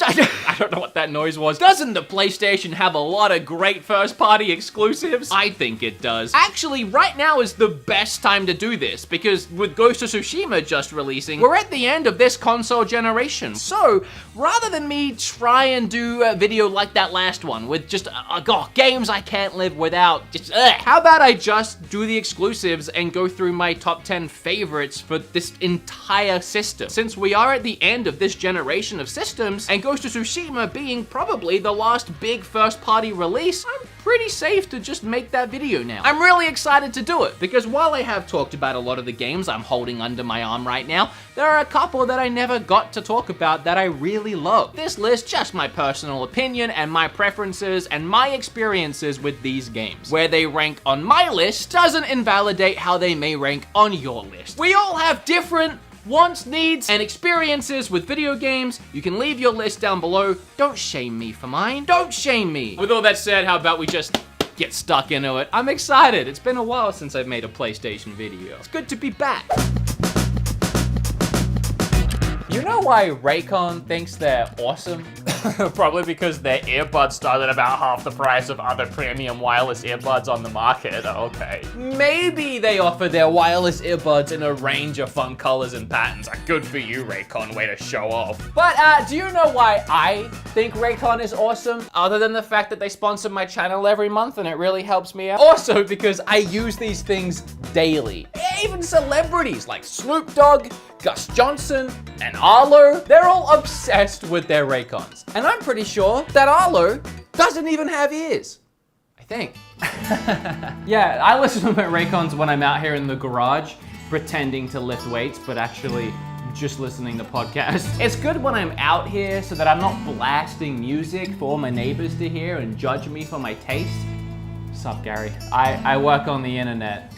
I don't know what that noise was. Doesn't the PlayStation have a lot of great first-party exclusives? I think it does. Actually, right now is the best time to do this, because with Ghost of Tsushima just releasing, we're at the end of this console generation. So, rather than me try and do a video like that last one, with just, games I can't live without, how about I just do the exclusives and go through my top 10 favorites for this entire system? Since we are at the end of this generation of systems, and Ghost of Tsushima being probably the last big first-party release, I'm pretty safe to just make that video now. I'm really excited to do it, because while I have talked about a lot of the games I'm holding under my arm right now, there are a couple that I never got to talk about that I really love. This list, just my personal opinion and my preferences and my experiences with these games. Where they rank on my list doesn't invalidate how they may rank on your list. We all have different wants, needs, and experiences with video games. You can leave your list down below. Don't shame me for mine. Don't shame me. With all that said, how about we just get stuck into it? I'm excited. It's been a while since I've made a PlayStation video. It's good to be back. You know why Raycon thinks they're awesome? Probably because their earbuds start at about half the price of other premium wireless earbuds on the market. Okay. Maybe they offer their wireless earbuds in a range of fun colors and patterns. Good for you, Raycon. Way to show off. But do you know why I think Raycon is awesome? Other than the fact that they sponsor my channel every month and it really helps me out. Also because I use these things daily. Even celebrities like Snoop Dogg, Gus Johnson, and Arlo, they're all obsessed with their Raycons. And I'm pretty sure that Arlo doesn't even have ears. I think. Yeah, I listen to my Raycons when I'm out here in the garage, pretending to lift weights, but actually just listening to podcasts. It's good when I'm out here so that I'm not blasting music for all my neighbors to hear and judge me for my taste. Sup, Gary? I work on the internet.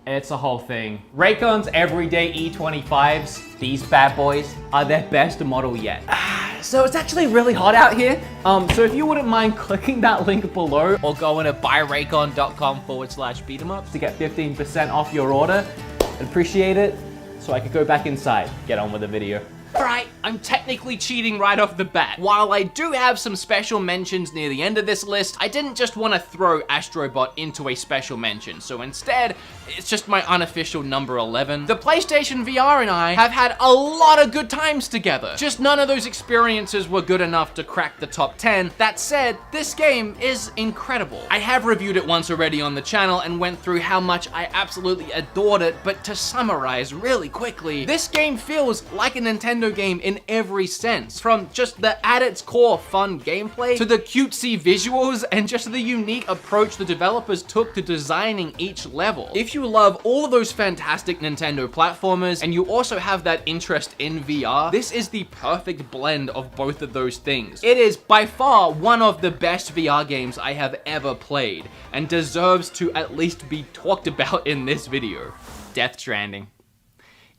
It's a whole thing. Raycon's everyday E25s, these bad boys, are their best model yet. So it's actually really hot out here. So if you wouldn't mind clicking that link below or going to buyraycon.com/beatemups to get 15% off your order, I'd appreciate it. So I could go back inside, get on with the video. Alright, I'm technically cheating right off the bat. While I do have some special mentions near the end of this list, I didn't just want to throw Astrobot into a special mention, so instead, it's just my unofficial number 11. The PlayStation VR and I have had a lot of good times together. Just none of those experiences were good enough to crack the top 10. That said, this game is incredible. I have reviewed it once already on the channel and went through how much I absolutely adored it, but to summarize really quickly, this game feels like a Nintendo game in every sense. From just the at its core fun gameplay, to the cutesy visuals, and just the unique approach the developers took to designing each level. If you love all of those fantastic Nintendo platformers, and you also have that interest in VR, this is the perfect blend of both of those things. It is by far one of the best VR games I have ever played, and deserves to at least be talked about in this video. Death Stranding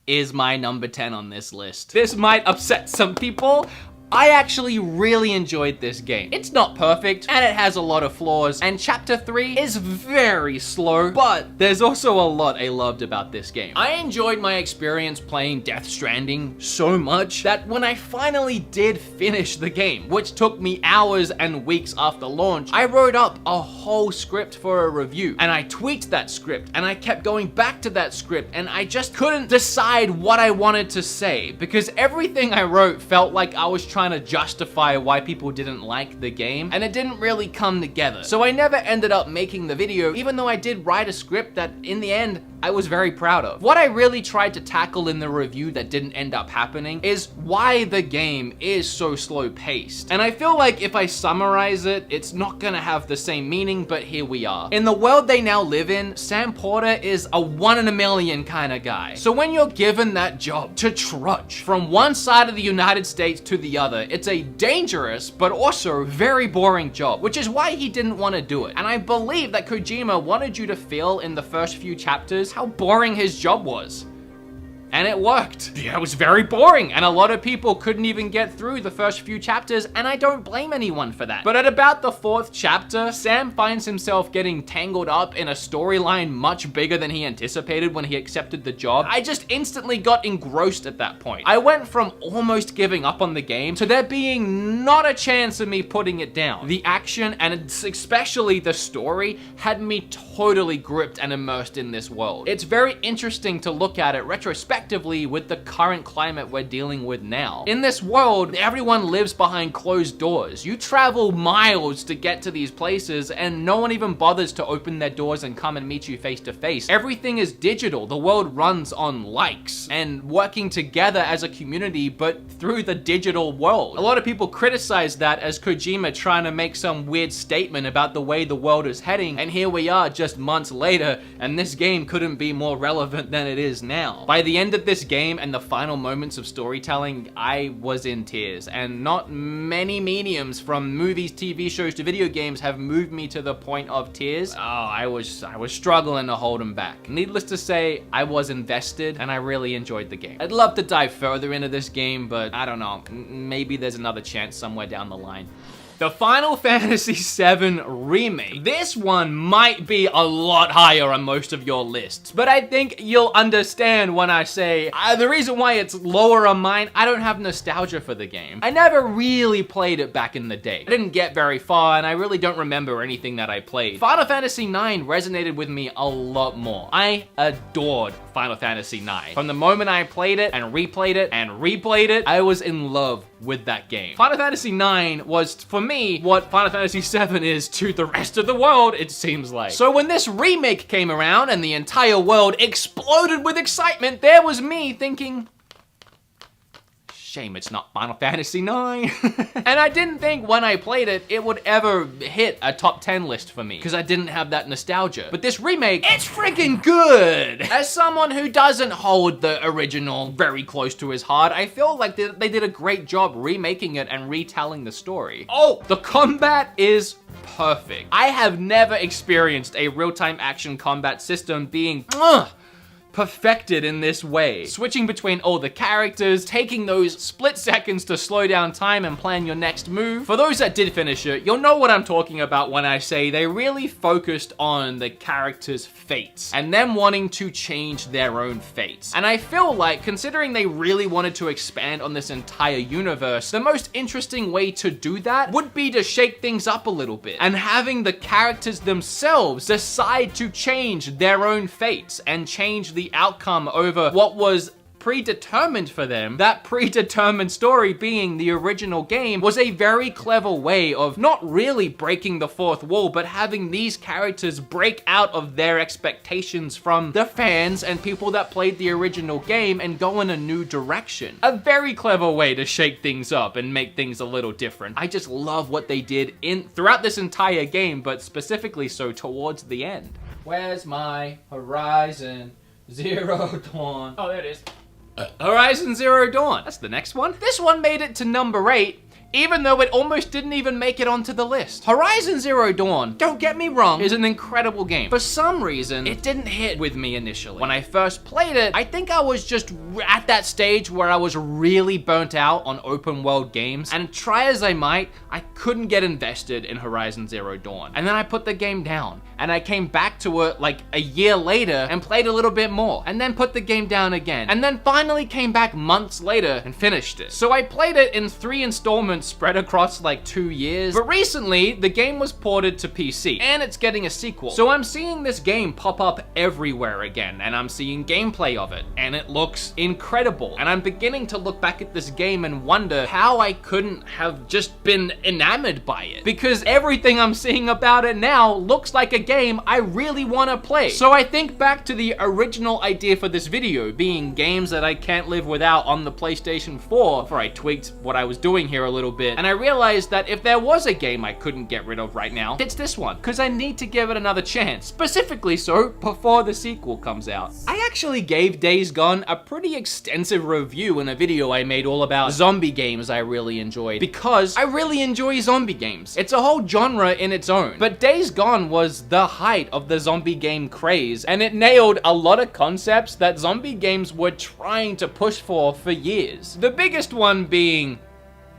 is my number 10 on this list. This might upset some people. I actually really enjoyed this game. It's not perfect, and it has a lot of flaws, and Chapter 3 is very slow, but there's also a lot I loved about this game. I enjoyed my experience playing Death Stranding so much that when I finally did finish the game, which took me hours and weeks after launch, I wrote up a whole script for a review, and I tweaked that script, and I kept going back to that script, and I just couldn't decide what I wanted to say, because everything I wrote felt like I was trying to justify why people didn't like the game, and it didn't really come together. So I never ended up making the video, even though I did write a script that in the end I was very proud of. What I really tried to tackle in the review that didn't end up happening is why the game is so slow paced. And I feel like if I summarize it, it's not gonna have the same meaning, but here we are. In the world they now live in, Sam Porter is a 1 in a million kind of guy. So when you're given that job to trudge from one side of the United States to the other, it's a dangerous, but also very boring job, which is why he didn't want to do it. And I believe that Kojima wanted you to feel in the first few chapters how boring his job was. and it worked. Yeah, it was very boring, and a lot of people couldn't even get through the first few chapters, and I don't blame anyone for that. But at about the 4th chapter, Sam finds himself getting tangled up in a storyline much bigger than he anticipated when he accepted the job. I just instantly got engrossed at that point. I went from almost giving up on the game to there being not a chance of me putting it down. The action, and especially the story, had me totally gripped and immersed in this world. It's very interesting to look at it retrospectively with the current climate we're dealing with now. In this world, everyone lives behind closed doors. You travel miles to get to these places, and no one even bothers to open their doors and come and meet you face to face. Everything is digital. The world runs on likes and working together as a community, but through the digital world. A lot of people criticize that as Kojima trying to make some weird statement about the way the world is heading, and here we are just months later, and this game couldn't be more relevant than it is now. By the end of this game and the final moments of storytelling, I was in tears, and not many mediums from movies, TV shows to video games have moved me to the point of tears. Oh, I was struggling to hold them back. Needless to say, I was invested, and I really enjoyed the game. I'd love to dive further into this game, but I don't know, maybe there's another chance somewhere down the line. The Final Fantasy VII Remake. This one might be a lot higher on most of your lists, but I think you'll understand when I say the reason why it's lower on mine, I don't have nostalgia for the game. I never really played it back in the day. I didn't get very far, and I really don't remember anything that I played. Final Fantasy IX resonated with me a lot more. I adored Final Fantasy IX. From the moment I played it and replayed it and replayed it, I was in love with that game. Final Fantasy IX was, for me, what Final Fantasy VII is to the rest of the world, it seems like. So when this remake came around and the entire world exploded with excitement, there was me thinking, shame it's not Final Fantasy IX. And I didn't think when I played it, it would ever hit a top 10 list for me, because I didn't have that nostalgia. But this remake, it's freaking good! As someone who doesn't hold the original very close to his heart, I feel like they did a great job remaking it and retelling the story. Oh, the combat is perfect. I have never experienced a real-time action combat system being perfected in this way. Switching between all the characters, taking those split seconds to slow down time and plan your next move. For those that did finish it, you'll know what I'm talking about when I say they really focused on the characters' fates and them wanting to change their own fates. And I feel like, considering they really wanted to expand on this entire universe, the most interesting way to do that would be to shake things up a little bit and having the characters themselves decide to change their own fates and change the outcome over what was predetermined for them. That predetermined story being the original game was a very clever way of not really breaking the fourth wall, but having these characters break out of their expectations from the fans and people that played the original game and go in a new direction. A very clever way to shake things up and make things a little different. I just love what they did throughout this entire game, but specifically so towards the end. Where's my Horizon Zero Dawn? Oh, there it is. Horizon Zero Dawn. That's the next one. This one made it to number 8, even though it almost didn't even make it onto the list. Horizon Zero Dawn, don't get me wrong, is an incredible game. For some reason, it didn't hit with me initially. When I first played it, I think I was just at that stage where I was really burnt out on open world games, and try as I might, I couldn't get invested in Horizon Zero Dawn. And then I put the game down, and I came back to it like a year later and played a little bit more, and then put the game down again, and then finally came back months later and finished it. So I played it in 3 installments spread across like 2 years, but recently the game was ported to PC and it's getting a sequel. So I'm seeing this game pop up everywhere again, and I'm seeing gameplay of it, and it looks incredible. And I'm beginning to look back at this game and wonder how I couldn't have just been enamored by it, because everything I'm seeing about it now looks like a game I really want to play. So I think back to the original idea for this video being games that I can't live without on the PlayStation 4, before I tweaked what I was doing here a little bit, and I realized that if there was a game I couldn't get rid of right now, it's this one, because I need to give it another chance, specifically so before the sequel comes out. I actually gave Days Gone a pretty extensive review in a video I made all about zombie games I really enjoyed, because I really enjoy zombie games. It's a whole genre in its own, but Days Gone was the height of the zombie game craze, and it nailed a lot of concepts that zombie games were trying to push for years. The biggest one being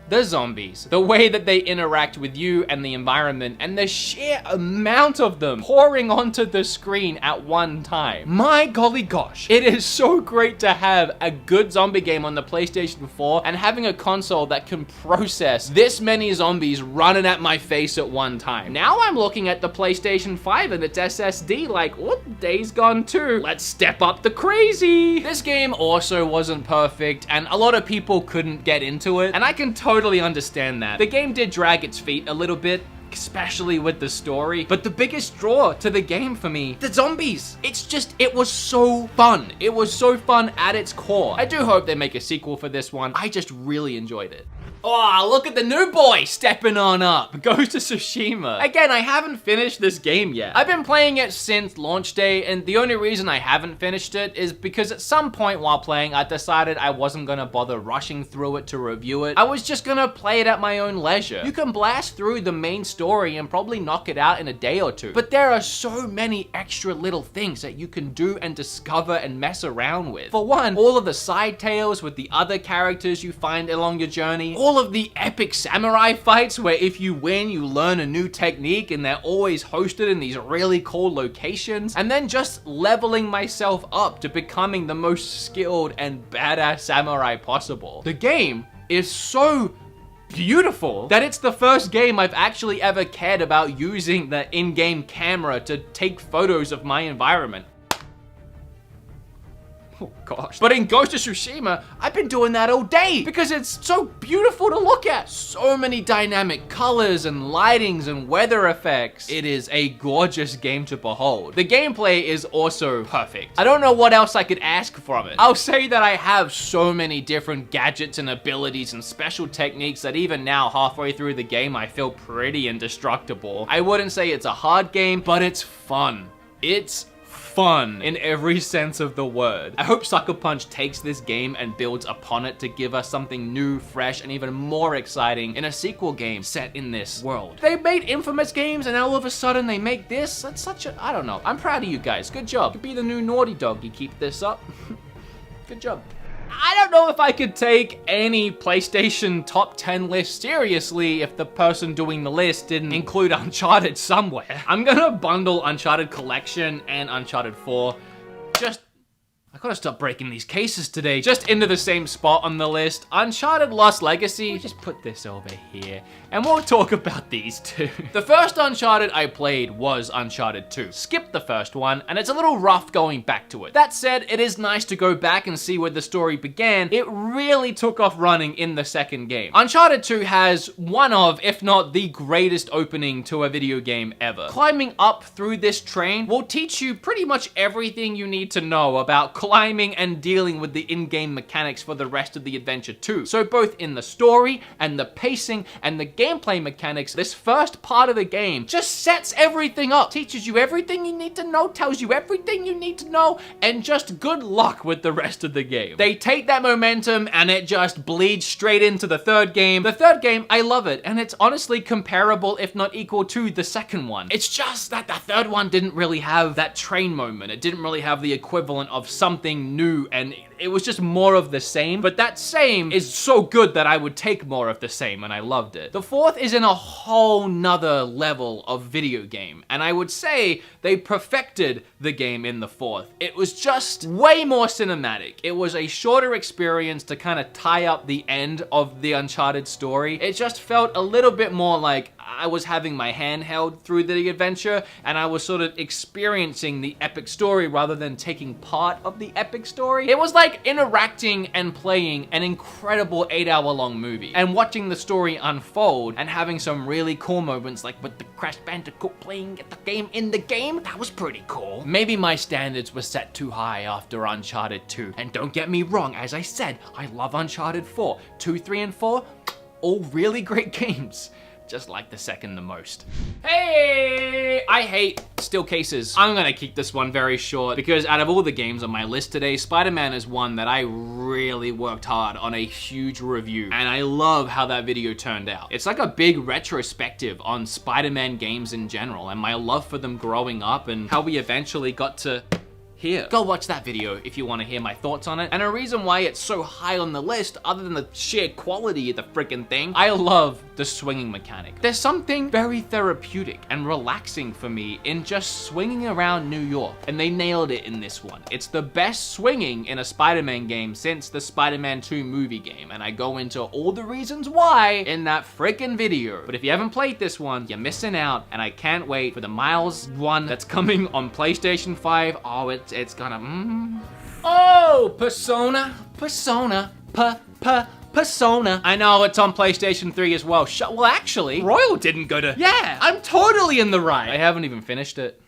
the zombies, the way that they interact with you and the environment, and the sheer amount of them pouring onto the screen at one time. My golly gosh, it is so great to have a good zombie game on the PlayStation 4 and having a console that can process this many zombies running at my face at one time. Now I'm looking at the PlayStation 5 and its SSD like, what? Days Gone 2. Let's step up the crazy. This game also wasn't perfect, and a lot of people couldn't get into it, and I can totally understand that. The game did drag its feet a little bit, especially with the story, but the biggest draw to the game for me, the zombies. It was so fun. It was so fun at its core. I do hope they make a sequel for this one. I just really enjoyed it. Oh, look at the new boy stepping on up. Ghost of Tsushima. Again, I haven't finished this game yet. I've been playing it since launch day, and the only reason I haven't finished it is because at some point while playing, I decided I wasn't gonna bother rushing through it to review it. I was just gonna play it at my own leisure. You can blast through the main story and probably knock it out in a day or two, but there are so many extra little things that you can do and discover and mess around with. For one, all of the side tales with the other characters you find along your journey, all of the epic samurai fights where if you win, you learn a new technique and they're always hosted in these really cool locations, and then just leveling myself up to becoming the most skilled and badass samurai possible. The game is so beautiful that it's the first game I've actually ever cared about using the in-game camera to take photos of my environment. Oh gosh. But in Ghost of Tsushima, I've been doing that all day because it's so beautiful to look at. So many dynamic colors and lightings and weather effects. It is a gorgeous game to behold. The gameplay is also perfect. I don't know what else I could ask from it. I'll say that I have so many different gadgets and abilities and special techniques that even now, halfway through the game, I feel pretty indestructible. I wouldn't say it's a hard game, but it's fun. It's fun in every sense of the word. I hope Sucker Punch takes this game and builds upon it to give us something new, fresh, and even more exciting in a sequel game set in this world. They made Infamous games and all of a sudden they make this? That's such a, I don't know. I'm proud of you guys. Good job. You could be the new Naughty Dog. You keep this up. Good job. I don't know if I could take any PlayStation top 10 list seriously if the person doing the list didn't include Uncharted somewhere. I'm gonna bundle Uncharted Collection and Uncharted 4 I gotta stop breaking these cases today. Just into the same spot on the list. Uncharted Lost Legacy. We'll just put this over here. And we'll talk about these two. The first Uncharted I played was Uncharted 2. Skipped the first one, and it's a little rough going back to it. That said, it is nice to go back and see where the story began. It really took off running in the second game. Uncharted 2 has one of, if not the greatest opening to a video game ever. Climbing up through this train will teach you pretty much everything you need to know about climbing and dealing with the in-game mechanics for the rest of the adventure too. So both in the story and the pacing and the gameplay mechanics, this first part of the game just sets everything up, teaches you everything you need to know, tells you everything you need to know, and just good luck with the rest of the game. They take that momentum and it just bleeds straight into the third game. The third game, I love it, and it's honestly comparable, if not equal to the second one. It's just that the third one didn't really have that train moment. It didn't really have the equivalent of something new, and it was just more of the same, but that same is so good that I would take more of the same, and I loved it. The fourth is in a whole nother level of video game, and I would say they perfected the game in the fourth. It was just way more cinematic. It was a shorter experience to kind of tie up the end of the Uncharted story. It just felt a little bit more like I was having my hand held through the adventure, and I was sort of experiencing the epic story rather than taking part of the epic story. It was like interacting and playing an incredible 8-hour-long movie and watching the story unfold and having some really cool moments like with the Crash Bandicoot playing the game in the game. That was pretty cool. Maybe my standards were set too high after Uncharted 2. And don't get me wrong, as I said, I love Uncharted 4. 2, 3, and 4, all really great games. Just like the second the most. Hey, I hate still cases. I'm gonna keep this one very short because out of all the games on my list today, Spider-Man is one that I really worked hard on a huge review, and I love how that video turned out. It's like a big retrospective on Spider-Man games in general and my love for them growing up and how we eventually got to here. Go watch that video if you want to hear my thoughts on it. And a reason why it's so high on the list, other than the sheer quality of the freaking thing, I love the swinging mechanic. There's something very therapeutic and relaxing for me in just swinging around New York, and they nailed it in this one. It's the best swinging in a Spider-Man game since the Spider-Man 2 movie game, and I go into all the reasons why in that freaking video. But if you haven't played this one, you're missing out, and I can't wait for the Miles one that's coming on PlayStation 5. Oh, it's gonna, Oh, Persona. I know it's on PlayStation 3 as well. Well, actually, Royal didn't go to, yeah, I'm totally in the right. I haven't even finished it.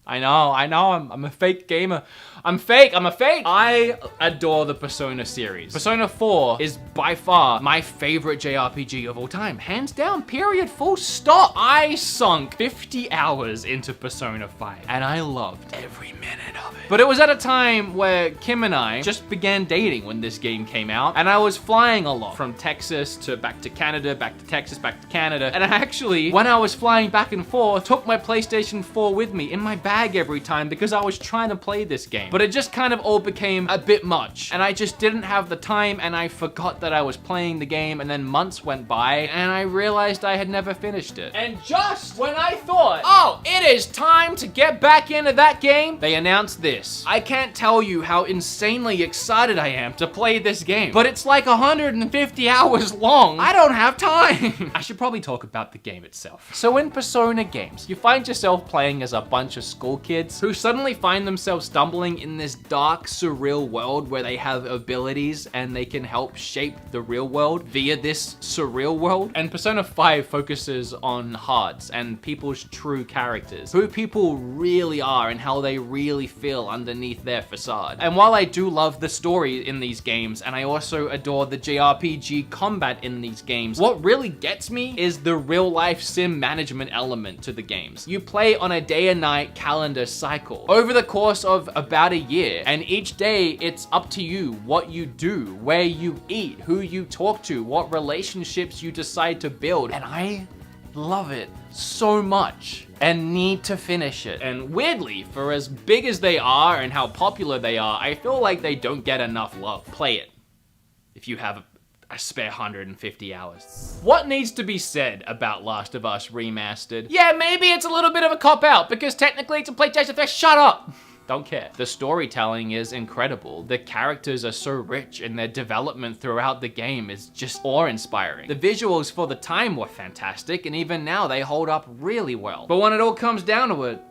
I know, I'm a fake gamer. I'm a fake. I adore the Persona series. Persona 4 is by far my favorite JRPG of all time. Hands down, period, full stop. I sunk 50 hours into Persona 5 and I loved every minute of it. But it was at a time where Kim and I just began dating when this game came out, and I was flying a lot from Texas to back to Canada, back to Texas, back to Canada. And I actually, when I was flying back and forth, took my PlayStation 4 with me in my bag every time because I was trying to play this game. But it just kind of all became a bit much, and I just didn't have the time, and I forgot that I was playing the game, and then months went by, and I realized I had never finished it. And just when I thought, oh, it is time to get back into that game, they announced this. I can't tell you how insanely excited I am to play this game, but it's like 150 hours long. I don't have time. I should probably talk about the game itself. So in Persona games, you find yourself playing as a bunch of school kids who suddenly find themselves stumbling in this dark, surreal world where they have abilities and they can help shape the real world via this surreal world. And Persona 5 focuses on hearts and people's true characters, who people really are and how they really feel underneath their facade. And while I do love the story in these games, and I also adore the JRPG combat in these games, what really gets me is the real life sim management element to the games. You play on a day and night calendar cycle over the course of about a year, and each day it's up to you what you do, where you eat, who you talk to, what relationships you decide to build, and I love it so much and need to finish it. And weirdly, for as big as they are and how popular they are, I feel like they don't get enough love. Play it if you have a spare 150 hours. What needs to be said about Last of Us Remastered? Yeah, maybe it's a little bit of a cop-out because technically it's a PlayStation 3. Shut up! Don't care. The storytelling is incredible. The characters are so rich and their development throughout the game is just awe-inspiring. The visuals for the time were fantastic, and even now they hold up really well. But when it all comes down to it,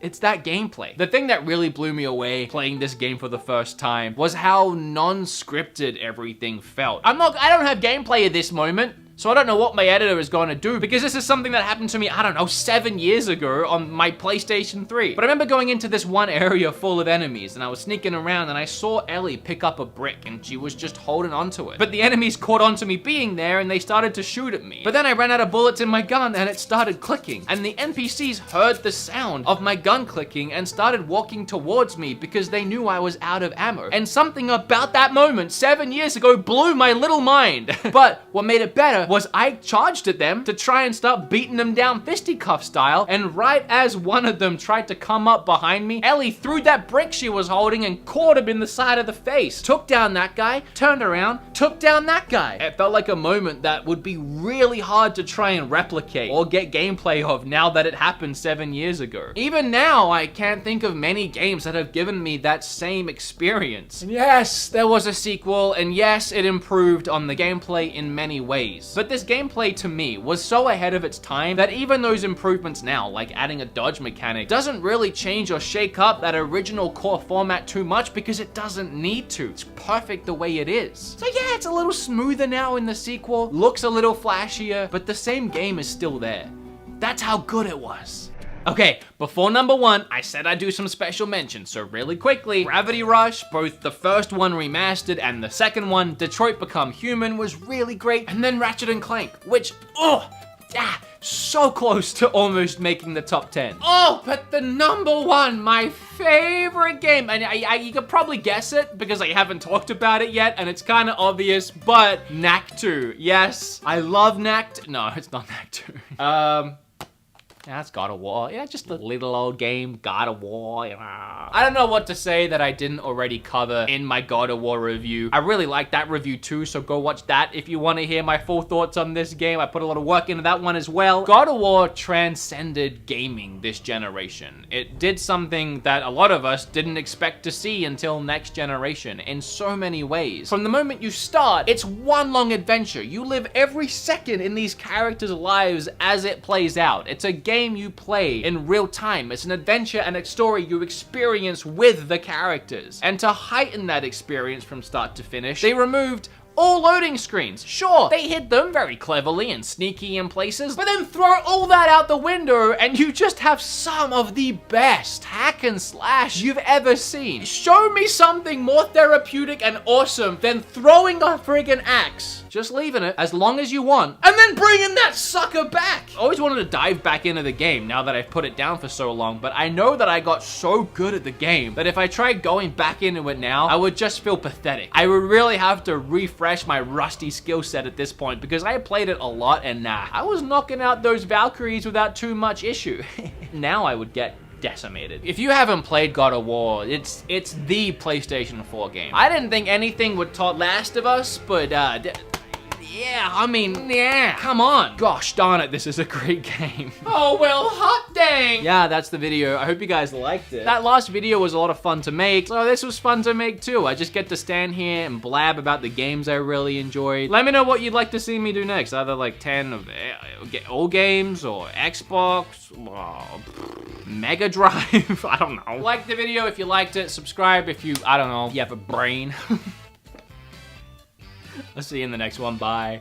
it's that gameplay. The thing that really blew me away playing this game for the first time was how non-scripted everything felt. I don't have gameplay at this moment, so I don't know what my editor is going to do, because this is something that happened to me, I don't know, 7 years ago on my PlayStation 3. But I remember going into this one area full of enemies, and I was sneaking around, and I saw Ellie pick up a brick, and she was just holding onto it. But the enemies caught onto me being there, and they started to shoot at me. But then I ran out of bullets in my gun, and it started clicking. And the NPCs heard the sound of my gun clicking and started walking towards me because they knew I was out of ammo. And something about that moment 7 years ago blew my little mind. But what made it better was I charged at them to try and start beating them down fisticuff style, and right as one of them tried to come up behind me, Ellie threw that brick she was holding and caught him in the side of the face. Took down that guy, turned around, took down that guy. It felt like a moment that would be really hard to try and replicate or get gameplay of now that it happened 7 years ago. Even now, I can't think of many games that have given me that same experience. And yes, there was a sequel, and yes, it improved on the gameplay in many ways. But this gameplay to me was so ahead of its time that even those improvements now, like adding a dodge mechanic, doesn't really change or shake up that original core format too much because it doesn't need to. It's perfect the way it is. So yeah, it's a little smoother now in the sequel, looks a little flashier, but the same game is still there. That's how good it was. Okay, before number 1, I said I'd do some special mentions, so really quickly, Gravity Rush, both the first one remastered and the second one, Detroit Become Human, was really great, and then Ratchet and Clank, which, so close to almost making the top 10. Oh, but the number 1, my favorite game, and you could probably guess it because I haven't talked about it yet, and it's kind of obvious, but Knack 2. Yes, I love Knack 2. No, it's not Knack 2. Yeah, it's God of War. Yeah, just a little old game, God of War. I don't know what to say that I didn't already cover in my God of War review. I really like that review too, so go watch that if you want to hear my full thoughts on this game. I put a lot of work into that one as well. God of War transcended gaming this generation. It did something that a lot of us didn't expect to see until next generation in so many ways. From the moment you start, it's one long adventure. You live every second in these characters' lives as it plays out. It's a game you play in real time. It's an adventure and a story you experience with the characters. And to heighten that experience from start to finish, they removed all loading screens. Sure, they hid them very cleverly and sneaky in places, but then throw all that out the window and you just have some of the best hack and slash you've ever seen. Show me something more therapeutic and awesome than throwing a friggin' axe. Just leaving it as long as you want, and then bringing that sucker back. I always wanted to dive back into the game now that I've put it down for so long, but I know that I got so good at the game that if I tried going back into it now, I would just feel pathetic. I would really have to refresh my rusty skill set at this point because I played it a lot and I was knocking out those Valkyries without too much issue. Now I would get decimated. If you haven't played God of War, it's the PlayStation 4 game. I didn't think anything would top Last of Us, but yeah, I mean, yeah, come on. Gosh darn it, this is a great game. Oh, well, hot dang. Yeah, that's the video. I hope you guys liked it. That last video was a lot of fun to make, so this was fun to make too. I just get to stand here and blab about the games I really enjoyed. Let me know what you'd like to see me do next. Either like 10 of all games or Xbox, Mega Drive, I don't know. Like the video if you liked it, subscribe if you, I don't know, you have a brain. I'll see you in the next one. Bye.